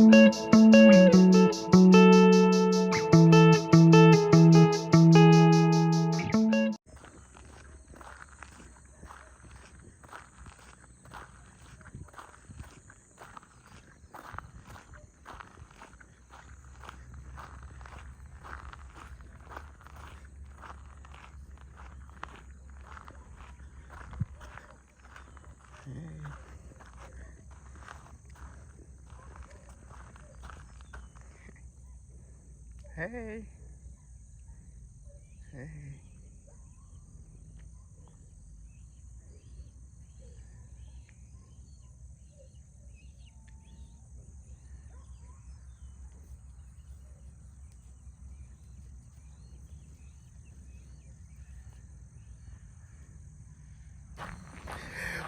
Hey. Hey.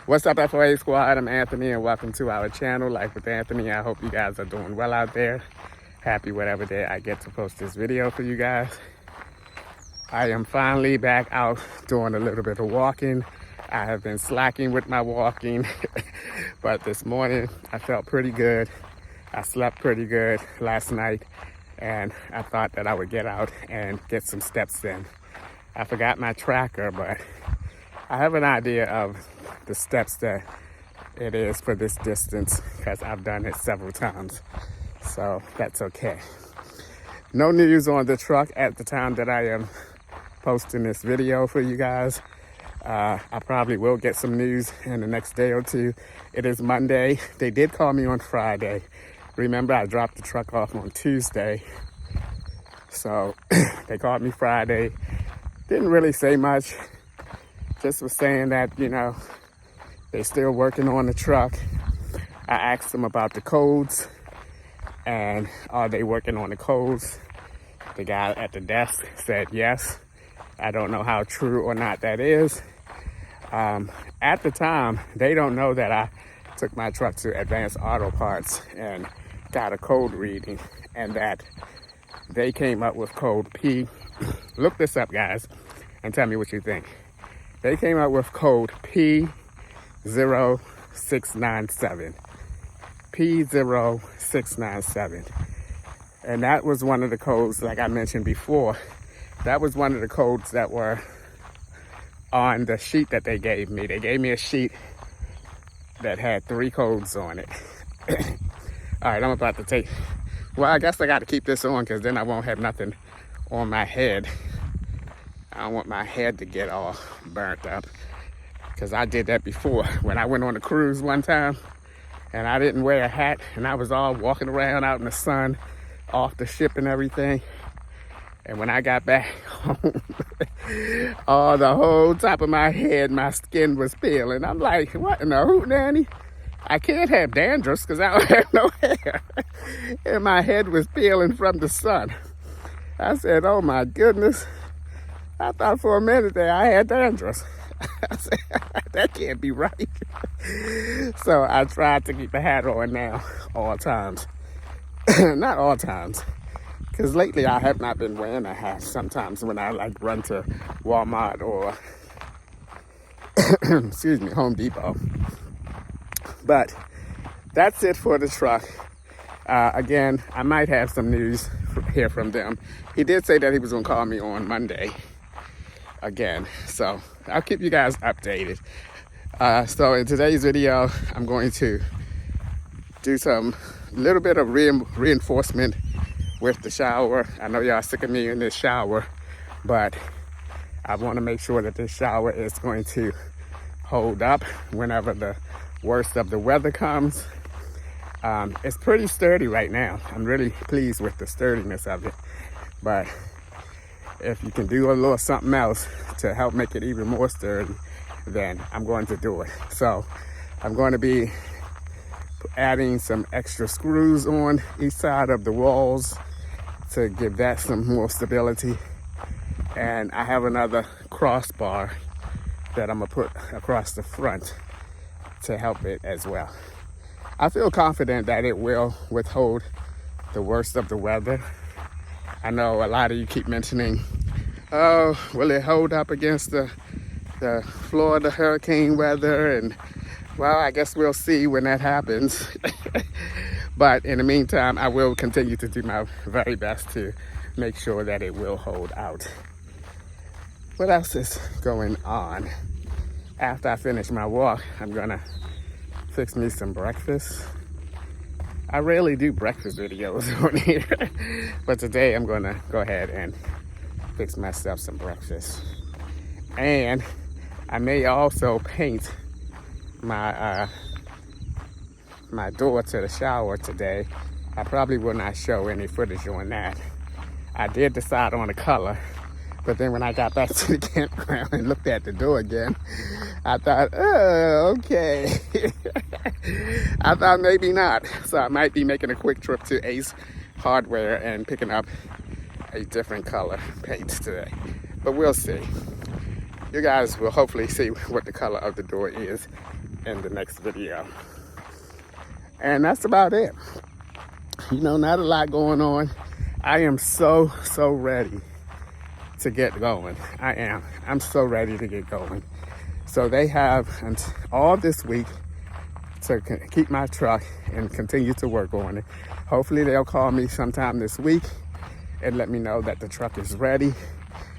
What's up, FOA squad? I'm Anthony and welcome to our channel, Life with Anthony. I hope you guys are doing well out there. Happy whatever day I get to post this video for you guys. I am finally back out doing a little bit of walking. I have been slacking with my walking, but this morning I felt pretty good. I slept pretty good last night and I thought that I would get out and get some steps in. I forgot my tracker, but I have an idea of the steps that it is for this distance because I've done it several times, so that's okay. No news on the truck at the time that I am posting this video for you guys. I probably will get some news in the next day or two. It is Monday. They did call me on Friday. Remember, I dropped the truck off on Tuesday, so they called me Friday. Didn't really say much. Just was saying that, you know, they're still working on the truck. I asked them about the codes and are they working on the codes? The guy at the desk said yes. I don't know how true or not that is. At the time, they don't know that I took my truck to Advanced Auto Parts and got a code reading and that they came up with code P. Look this up, guys, and tell me what you think. They came up with code P0697. P0697. And that was one of the codes, like I mentioned before, that was one of the codes that were on the sheet that they gave me. They gave me a sheet that had 3 codes on it. All right, I'm about to take, well, I guess I got to keep this on because then I won't have nothing on my head. I don't want my head to get all burnt up because I did that before when I went on a cruise one time and I didn't wear a hat and I was all walking around out in the sun off the ship and everything. And when I got back home, the whole top of my head, my skin was peeling. I'm like, what in the hoot, nanny? I can't have dandruff because I don't have no hair. And my head was peeling from the sun. I said, oh my goodness. I thought for a minute there I had dandruff. I said, that can't be right. So I tried to keep a hat on now, all times. Not all times, because lately I have not been wearing a hat. Sometimes when I like run to Walmart or, excuse me, Home Depot. But that's it for the truck. Again, I might have some news here from them. He did say that he was going to call me on Monday again, so I'll keep you guys updated. So in today's video, I'm going to do some little bit of reinforcement with the shower. I know y'all sick of me in this shower, but I want to make sure that this shower is going to hold up whenever the worst of the weather comes. It's pretty sturdy right now. I'm really pleased with the sturdiness of it, but if you can do a little something else to help make it even more sturdy, then I'm going to do it. So I'm going to be adding some extra screws on each side of the walls to give that some more stability. And I have another crossbar that I'm gonna put across the front to help it as well. I feel confident that it will withhold the worst of the weather. I know a lot of you keep mentioning, oh, will it hold up against the Florida hurricane weather and Well, I guess we'll see when that happens. But in the meantime, I will continue to do my very best to make sure that it will hold out. What else is going on? After I finish my walk, I'm gonna fix me some breakfast. I rarely do breakfast videos on here, but today I'm gonna go ahead and fix myself some breakfast. And I may also paint my my door to the shower today. I probably will not show any footage on that. I did decide on a color, but then when I got back to the campground and looked at the door again, I thought, oh, okay. I thought maybe not. So I might be making a quick trip to Ace Hardware and picking up a different color paint today. But we'll see. You guys will hopefully see what the color of the door is in the next video. And that's about it. You know, not a lot going on. I am so ready to get going. I am. I'm so ready to get going. So they have all this week to keep my truck and continue to work on it. Hopefully they'll call me sometime this week and let me know that the truck is ready.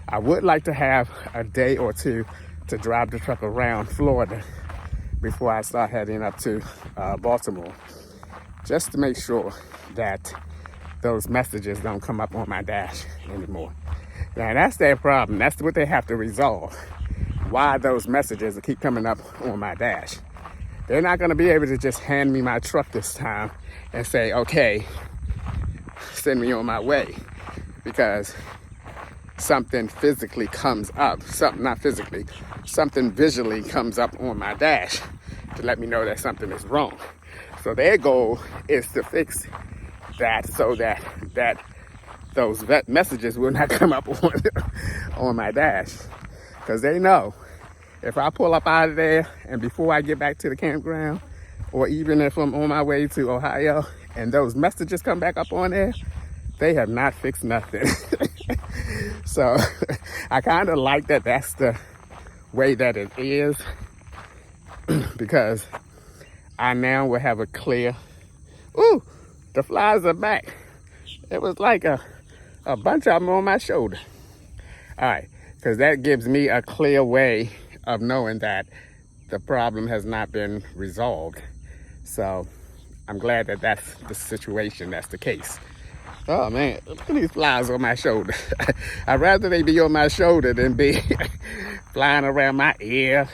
I would like to have a day or two to drive the truck around Florida before I start heading up to Baltimore, just to make sure that those messages don't come up on my dash anymore. Now that's their problem. That's what they have to resolve. Why those messages keep coming up on my dash. They're not gonna be able to just hand me my truck this time and say, okay, send me on my way, because something physically comes up, something visually comes up on my dash to let me know that something is wrong. So their goal is to fix that so that those messages will not come up on my dash. Because they know if I pull up out of there and before I get back to the campground, or even if I'm on my way to Ohio and those messages come back up on there, they have not fixed nothing. So I kind of like that that's the way that it is, because I now will have a clear, ooh, the flies are back. It was like a bunch of them on my shoulder. All right, because that gives me a clear way of knowing that the problem has not been resolved. So I'm glad that that's the situation, that's the case. Oh man, look at these flies on my shoulder. I'd rather they be on my shoulder than be flying around my ear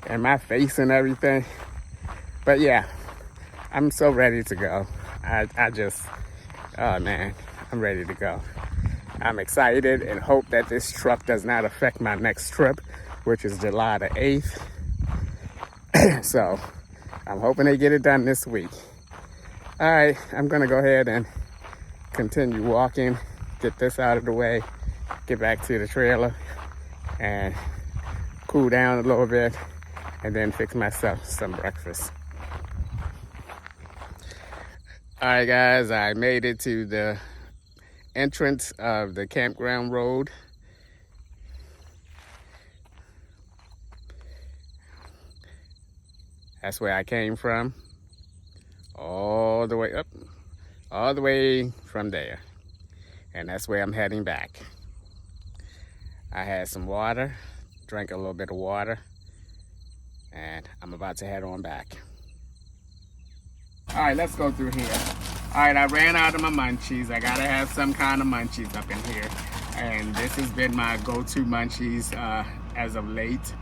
and my face and everything. But yeah, I'm so ready to go. I just, oh man, I'm ready to go. I'm excited and hope that this truck does not affect my next trip, which is July the 8th. So I'm hoping they get it done this week. All right, I'm gonna go ahead and continue walking, get this out of the way, get back to the trailer and cool down a little bit, and then fix myself some breakfast. All right guys, I made it to the entrance of the campground road. That's where I came from, all the way up, all the way from there. And that's where I'm heading back. I had some water, drank a little bit of water, and I'm about to head on back. All right, let's go through here. All right, I ran out of my munchies. I gotta have some kind of munchies up in here. And this has been my go-to munchies as of late.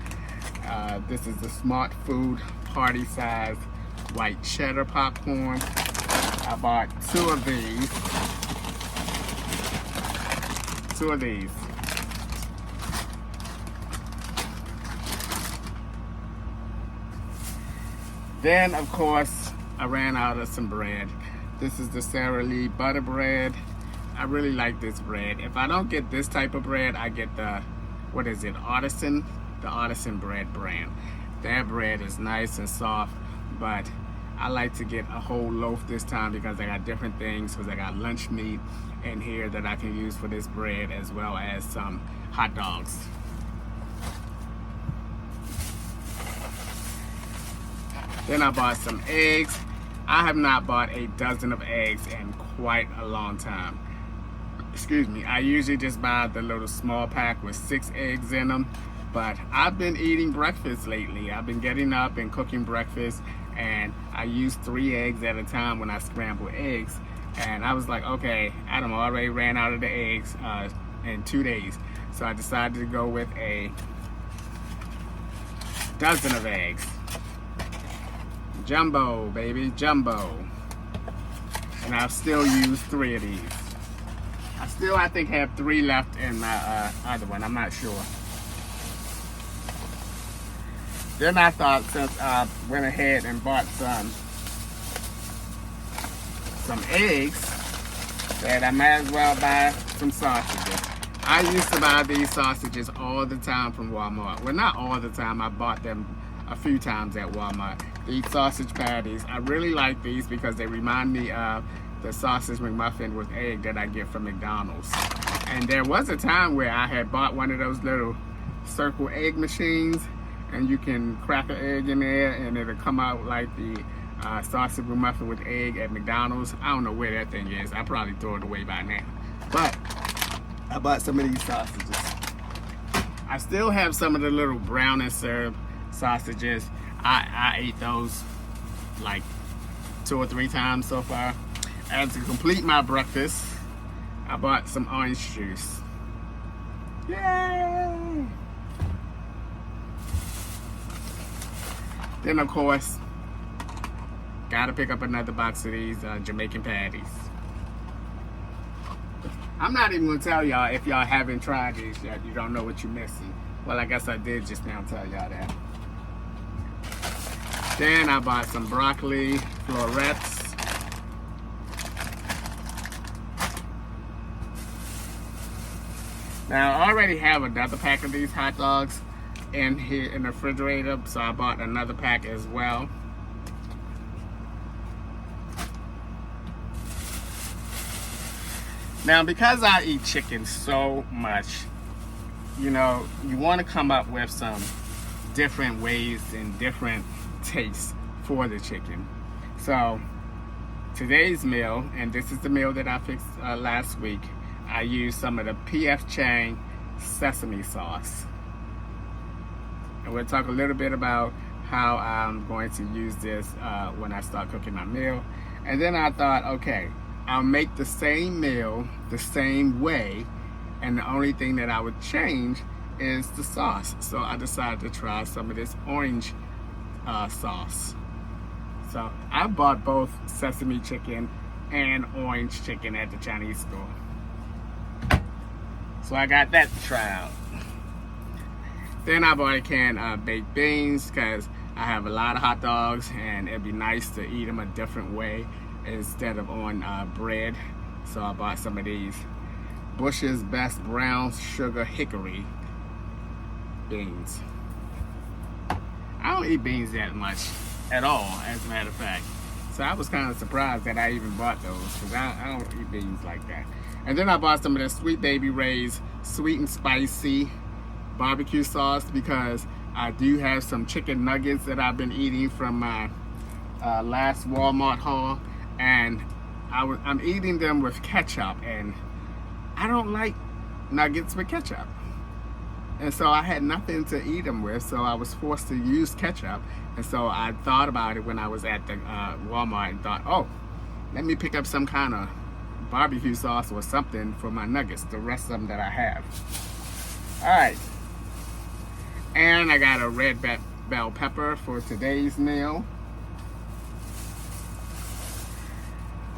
This is the Smart Food party size white cheddar popcorn. I bought two of these. Then, of course, I ran out of some bread. This is the Sara Lee butter bread. I really like this bread. If I don't get this type of bread, I get the, what is it, Artisan? The Artisan bread brand. That bread is nice and soft, but I like to get a whole loaf this time because I got different things, because I got lunch meat in here that I can use for this bread, as well as some hot dogs. Then I bought some eggs. I have not bought a dozen of eggs in quite a long time. Excuse me. I usually just buy the little small pack with 6 eggs in them. But I've been eating breakfast lately. I've been getting up and cooking breakfast, and I use 3 eggs at a time when I scramble eggs. And I was like, okay, Adam already ran out of the eggs in 2 days. So I decided to go with a dozen of eggs. Jumbo, baby, jumbo. And I've still used 3 of these. I think, have 3 left in my other one. I'm not sure. Then I thought, since I went ahead and bought some eggs, that I might as well buy some sausages. I used to buy these sausages all the time from Walmart. Well, not all the time. I bought them a few times at Walmart. These sausage patties, I really like these because they remind me of the sausage McMuffin with egg that I get from McDonald's. And there was a time where I had bought one of those little circle egg machines, and you can crack an egg in there and it'll come out like the sausage McMuffin with egg at McDonald's. I don't know where that thing is. I probably throw it away by now. But I bought some of these sausages. I still have some of the little brown and syrup sausages. I ate those like 2 or 3 times so far. And to complete my breakfast, I bought some orange juice. Yay! Then, of course, gotta pick up another box of these Jamaican patties. I'm not even gonna tell y'all if y'all haven't tried these yet. You don't know what you're missing. Well, I guess I did just now tell y'all that. Then I bought some broccoli florets. Now, I already have another pack of these hot dogs in here in the refrigerator, so I bought another pack as well. Now, because I eat chicken so much, you know, you want to come up with some different ways and different tastes for the chicken. So today's meal, and this is the meal that I fixed last week, I used some of the P.F. Chang sesame sauce. And we'll talk a little bit about how I'm going to use this when I start cooking my meal. And then I thought, okay, I'll make the same meal the same way, and the only thing that I would change is the sauce. So I decided to try some of this orange sauce. So I bought both sesame chicken and orange chicken at the Chinese store. So I got that to try out. Then I bought a can of baked beans because I have a lot of hot dogs and it'd be nice to eat them a different way instead of on bread. So I bought some of these Bush's Best Brown Sugar Hickory beans. I don't eat beans that much at all, as a matter of fact. So I was kind of surprised that I even bought those because I don't eat beans like that. And then I bought some of the Sweet Baby Ray's sweet and spicy barbecue sauce because I do have some chicken nuggets that I've been eating from my last Walmart haul, and I'm eating them with ketchup, and I don't like nuggets with ketchup. And so I had nothing to eat them with, so I was forced to use ketchup. And so I thought about it when I was at the Walmart and thought, oh, let me pick up some kind of barbecue sauce or something for my nuggets, the rest of them that I have. All right. And I got a red bell pepper for today's meal.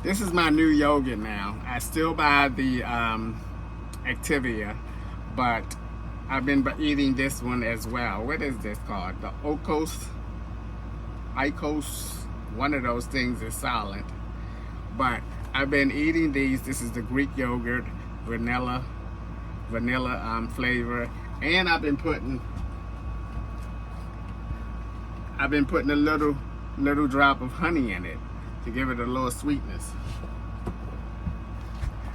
This is my new yogurt now. I still buy the Activia, but I've been eating this one as well. What is this called? The Icos. One of those things is silent. But I've been eating these. This is the Greek yogurt, vanilla flavor, and I've been putting a little drop of honey in it to give it a little sweetness.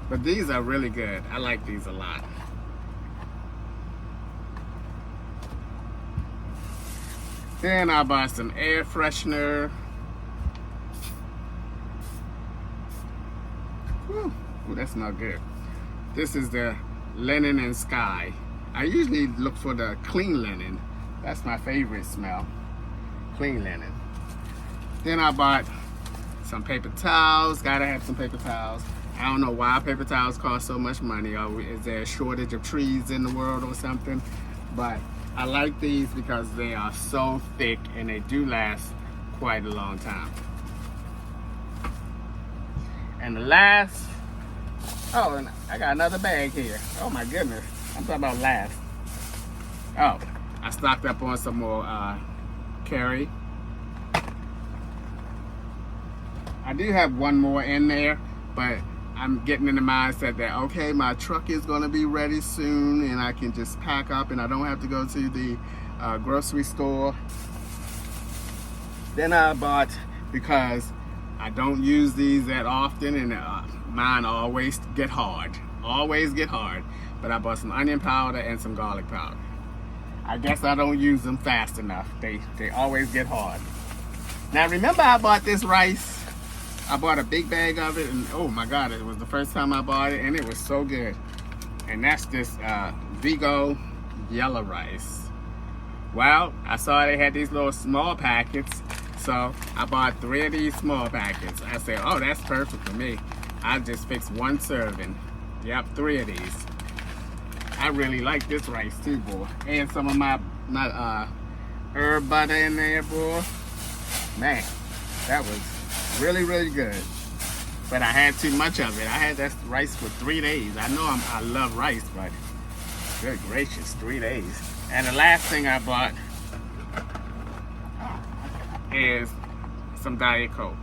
But these are really good. I like these a lot. Then I bought some air freshener. Whew. Ooh, that smells good. This is the linen and sky. I usually look for the clean linen. That's my favorite smell. Clean linen. Then I bought some paper towels. Gotta have some paper towels. I don't know why paper towels cost so much money. Or is there a shortage of trees in the world or something? But I like these because they are so thick and they do last quite a long time. And the last, oh, and I got another bag here. Oh my goodness, I'm talking about last. Oh, I stocked up on some more curry. I do have one more in there, but I'm getting in the mindset that, okay, my truck is gonna be ready soon and I can just pack up and I don't have to go to the grocery store. Then I bought, because I don't use these that often and mine always get hard. But I bought some onion powder and some garlic powder. I guess I don't use them fast enough. They always get hard. Now remember I bought this rice? I bought a big bag of it and oh my God, it was the first time I bought it and it was so good. And that's this Vigo yellow rice. Well, I saw they had these little small packets, so I bought 3 of these small packets. I said, oh, that's perfect for me. I just fixed 1 serving. Yep, 3 of these. I really like this rice too, boy. And some of my herb butter in there, boy. Man, that was really, really good. But I had too much of it. I had that rice for 3 days. I know I love rice, but good gracious, 3 days. And the last thing I bought is some Diet Coke.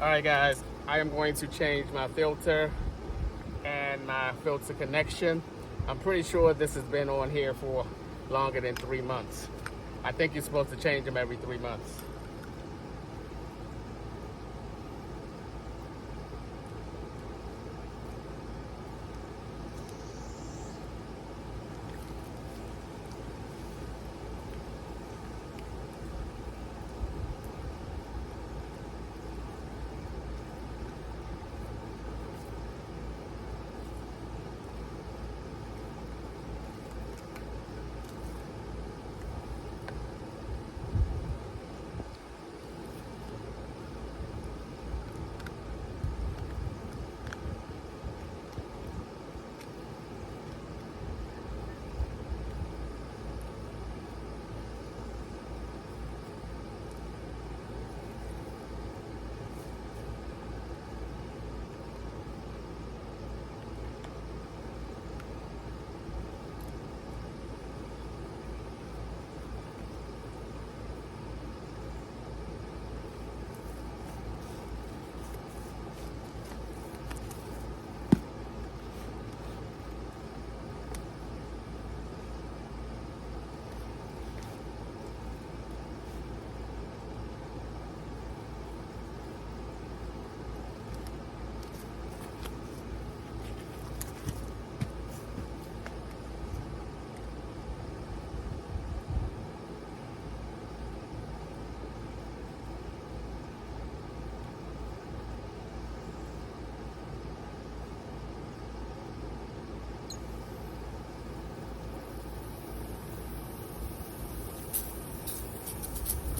Alright guys, I am going to change my filter and my filter connection. I'm pretty sure this has been on here for longer than 3 months. I think you're supposed to change them every 3 months.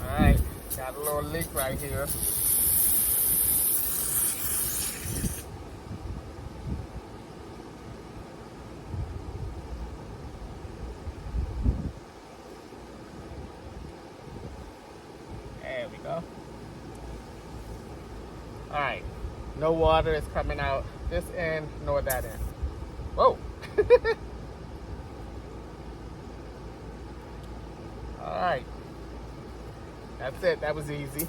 Alright, got a little leak right here. There we go. Alright, no water is coming out this end nor that end. Whoa! Alright. That's it, that was easy.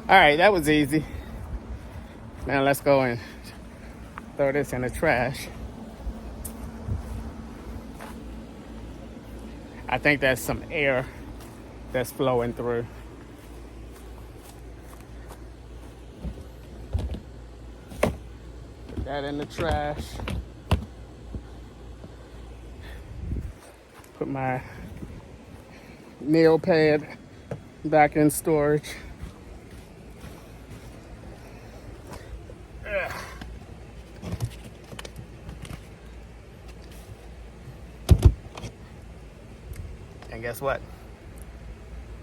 Alright, that was easy. Now let's go and throw this in the trash. I think there's some air that's flowing through. Put that in the trash. Put my nail pad back in storage. Ugh. And guess what?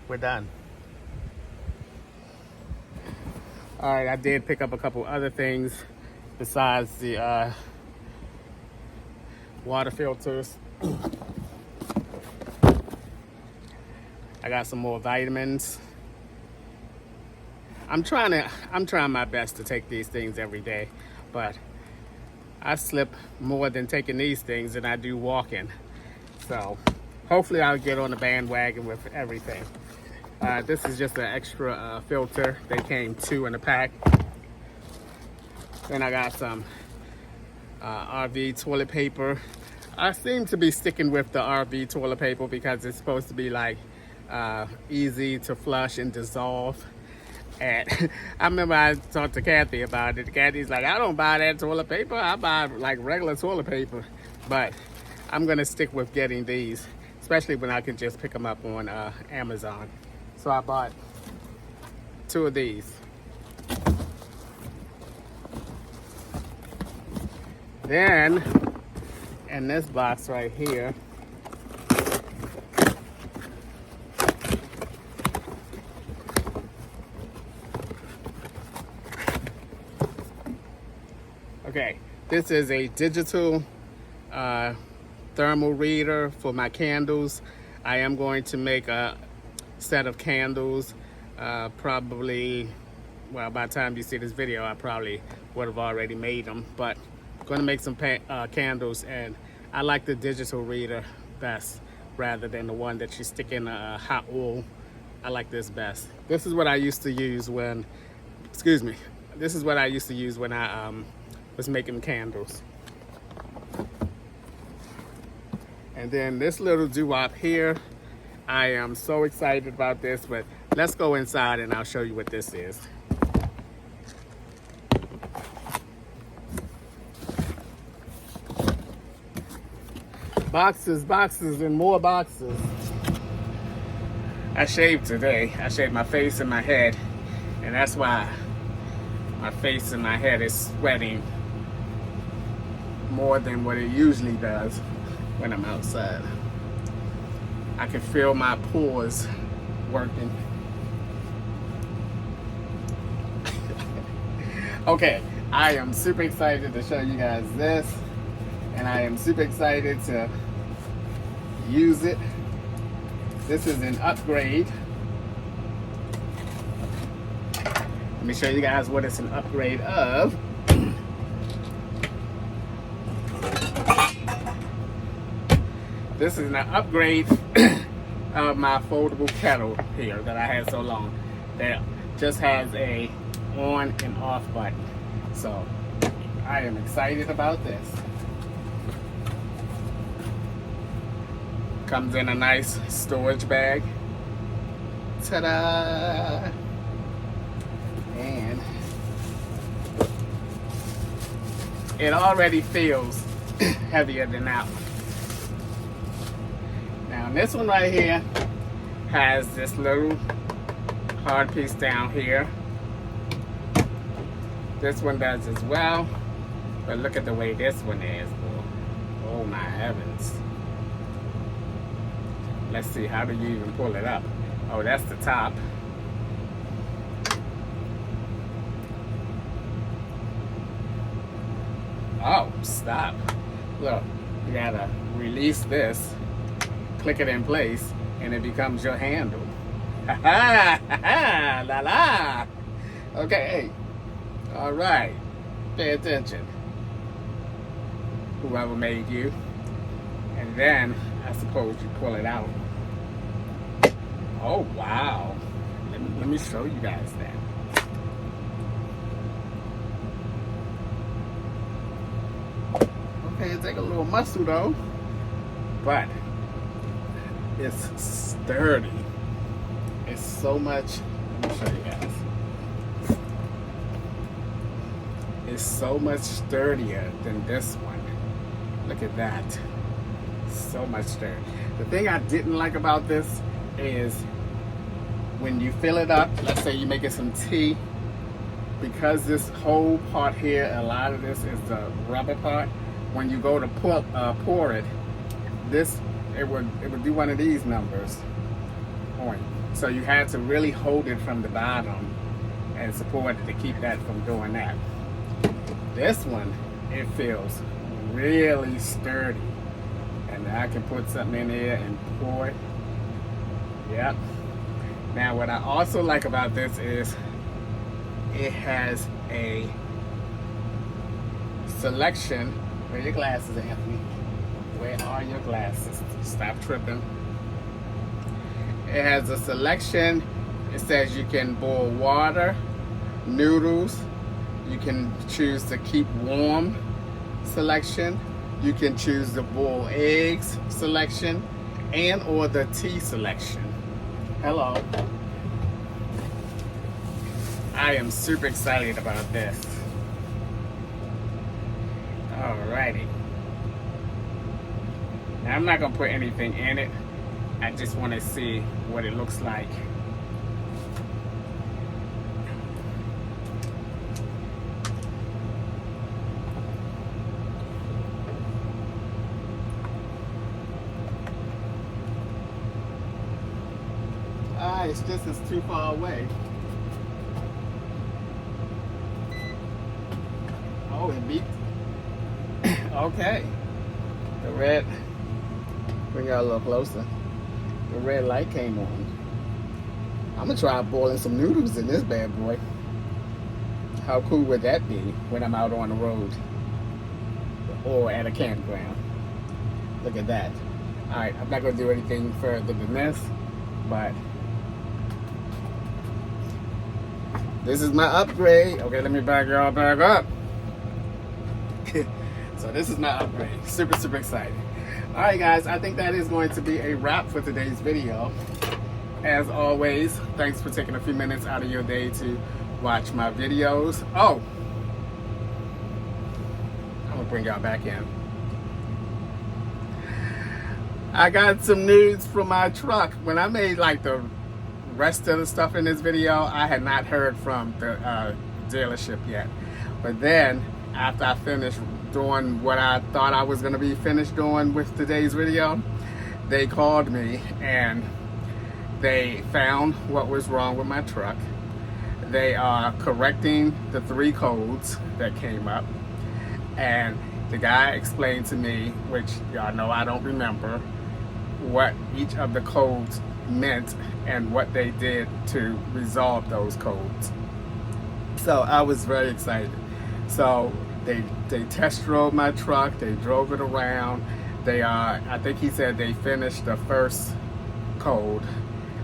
We're done. All right, I did pick up a couple other things besides the water filters. I got some more vitamins. I'm trying my best to take these things every day, but I slip more than taking these things than I do walking. So hopefully I'll get on the bandwagon with everything. This is just an extra filter. They came 2 in a pack. Then I got some RV toilet paper. I seem to be sticking with the RV toilet paper because it's supposed to be like easy to flush and dissolve. And I remember I talked to Kathy about it. Kathy's like, I don't buy that toilet paper. I buy like regular toilet paper. But I'm gonna stick with getting these, especially when I can just pick them up on Amazon. So I bought 2 of these. Then, in this box right here, okay, this is a digital thermal reader for my candles. I am going to make a set of candles, probably, well, by the time you see this video, I probably would have already made them, but I'm going to make some candles, and I like the digital reader best rather than the one that you stick in a hot oil. I like this best. This is what I used to use when, excuse me, this is what I used to use when I was making candles. And then this little doo-wop here, I am so excited about this, but let's go inside and I'll show you what this is. Boxes, boxes, and more boxes. I shaved today. I shaved my face and my head, and that's why my face and my head is sweating more than what it usually does when I'm outside. I can feel my pores working. Okay, I am super excited to show you guys this, and I am super excited to use it. This is an upgrade. Let me show you guys what it's an upgrade of. This is an upgrade of my foldable kettle here that I had so long. That just has a on and off button. So I am excited about this. Comes in a nice storage bag. Ta-da! And it already feels heavier than that one. Now this one right here has this little hard piece down here. This one does as well, but look at the way this one is, boy. Oh my heavens. Let's see, how do you even pull it up? Oh, that's the top. Oh, stop. Look, you gotta release this, click it in place, and it becomes your handle. Ha ha, ha ha, la la. Okay, all right, pay attention. Whoever made you. And then, I suppose you pull it out. Oh, wow. Let me show you guys that. Okay, it takes a little muscle though, but it's sturdy. It's so much, let me show you guys. It's so much sturdier than this one. Look at that. So much sturdy. The thing I didn't like about this is when you fill it up, let's say you're making some tea, because this whole part here, a lot of this is the rubber part. When you go to pour it, it would do one of these numbers on you. So you had to really hold it from the bottom and support it to keep that from doing that. This one, it feels really sturdy, and I can put something in there and pour it. Yep. Now what I also like about this is it has a selection. Where are your glasses, Anthony? Where are your glasses? Stop tripping. It has a selection. It says you can boil water, noodles. You can choose to keep warm selection. You can choose the boiled eggs selection and or the tea selection. Hello. I am super excited about this. Alrighty. Now I'm not gonna put anything in it. I just want to see what it looks like. It's just it's too far away. Oh, it beeped. Okay. The red, bring y'all a little closer. The red light came on. I'm gonna try boiling some noodles in this bad boy. How cool would that be when I'm out on the road or at a campground? Look at that. All right, I'm not gonna do anything further than this, but this is my upgrade. Okay, let me back y'all back up. So this is my upgrade. Super, super excited. All right, guys, I think that is going to be a wrap for today's video. As always, thanks for taking a few minutes out of your day to watch my videos. Oh, I'm gonna bring y'all back in. I got some news from my truck. When I made like the rest of the stuff in this video, I had not heard from the dealership yet. But then after I finished doing what I thought I was going to be finished doing with today's video, they called me and they found what was wrong with my truck. They are correcting the 3 codes that came up, and the guy explained to me, which y'all know I don't remember, what each of the codes meant and what they did to resolve those codes. So I was very excited. So they test drove my truck, they drove it around. I think he said they finished the first code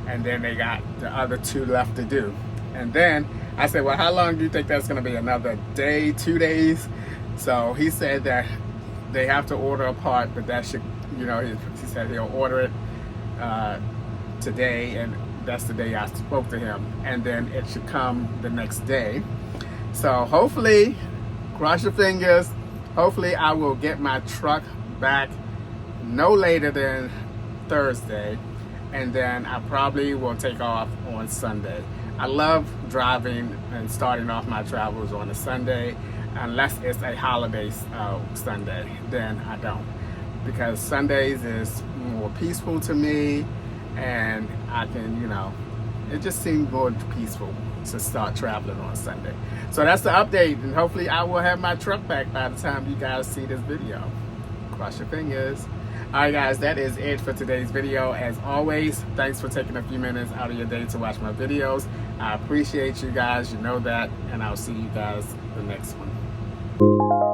and then they got the other 2 left to do. And then I said, well, how long do you think that's gonna be? Another day, 2 days? So he said that they have to order a part, but that should, you know, he said he'll order it today, and that's the day I spoke to him, and then it should come the next day. So hopefully, cross your fingers, hopefully I will get my truck back no later than Thursday, and then I probably will take off on Sunday. I love driving and starting off my travels on a Sunday, unless it's a holiday Sunday, then I don't. Because Sundays is more peaceful to me, and I can, you know, it just seems more peaceful to start traveling on Sunday. So that's the update, and hopefully I will have my truck back by the time you guys see this video. Cross your fingers. All right, guys, that is it for today's video. As always, thanks for taking a few minutes out of your day to watch my videos. I appreciate you guys, you know that, and I'll see you guys the next one.